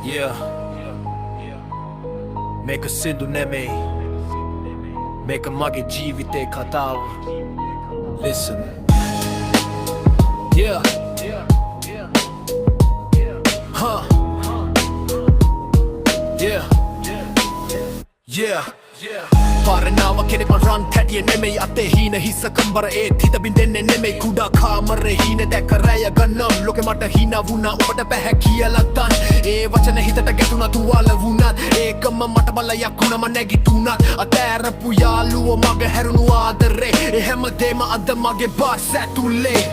Yeah. Make a sindu neme. Make a mage jeevite katav. Listen. Yeah. Huh. Yeah. Yeah. පාරනාව කෙනෙපන් රන් තැටිය නෙමෙයි අතේ හීන හිස්ස කම්බර ඒත් හිත බින්දෙන්නේ නෙමෙයි කුඩා කාමරේ හීන දැක රැය ගන්නම් ලෝකෙ මට හීන වුණා ඔබට බැහැ කියලා දන් ඒ වචන හිතට ගැටුණා තුවාල වුණත් ඒකම මට බලයක් වුණම නැගිටුණත් අතෑරපු යාළුවෝ මගේ හැරුණු ආදරේ ඒ හැමදේම අද මගේ බාස් ඇතුලේ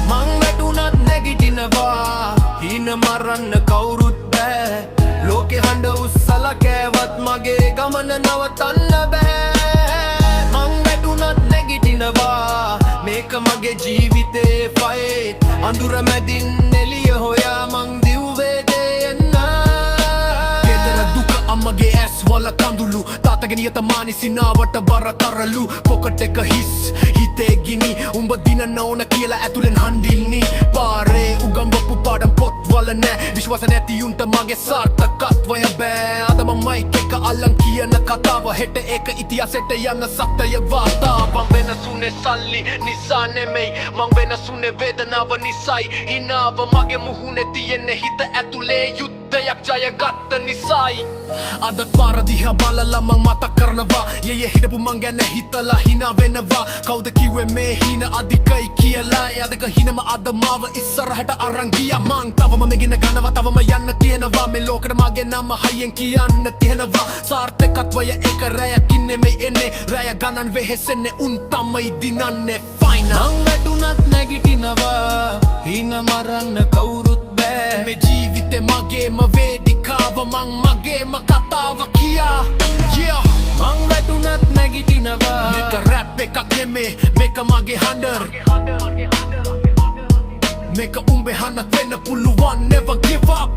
මං වැටුණත් නැගිටිනවා හීන මරන්න කවුරුත් බෑ ලෝකෙ හඬ උස්සලා කෑවත් මගේ ගමන නවතන්න බෑ මං වැටුණත් නැගිටිනවා මේක මගේ ජීවිතේ ෆයිට් අඳුර මැදින් එළිය හොයා මං දිව්වේ දෙයන්න ගෙදර දුක අම්මගේ ඇස් වල කඳුළු තාත්තගේ නියතමානි සිනාවට බර කරලු පොකට් එක හිස් හිතේ ගිනි උඹ දිනන්න ඕන කියලා ඇතුලෙන් හඬින්නේ පාරේ උගම්වපු පාඩම් පොත්වල නෑ විශ්වාස නැති උන්ට මගේ සාර්ථකත්වය බෑ අද මම මයික් එක අල්ලන් කියන කතාව හෙට ඒක ඉතිහාසෙට යන සත්‍යය වාතාව මං වෙනසුනේ සල්ලි නිසා නෙමෙයි මං වෙනසුනේ වේදනාව නිසායි හිනාව මගේ මුහුණේ තියෙන්නේ හිත ඇතුලේ යුද්ධයක් ජයගත්ත නිසායි අද පාර දිහා බලලා මං මතක් කරනවා යේ හිටපු මං ගැන හිතලා හිනා වෙනවා කවුද කිව්වේ මේ හින අධිකයි කියලා එයාදක හිනම අද මාව ඉස්සරහට අරන් ගියා මං තවම මෙගෙන ගන්නවා තවම යන්න තියෙනවා මේ ලෝකෙට මගේ නම හයියෙන් කියන්න තියෙනවා සාර්ථකත්වය එක රැයක් ඉන්නේ මේ එන්නේ රැය ගණන් වෙහෙසෙන්නේ උන් තමයි දිනන්නේ ෆයිනල් මං වැටුණත් නැගිටිනවා හින මරන්න කවුරුත් බෑ මේ ජීවිතේ මගේම වේදිකාව මං මගේම කතාව කියා yeah මං වැටුණත් නැගිටිනවා මේක රැප් එකක් නෙමේ මේක මගේ හඬ මේක උඹේ හඬ වෙන්න පුළුවන් never give up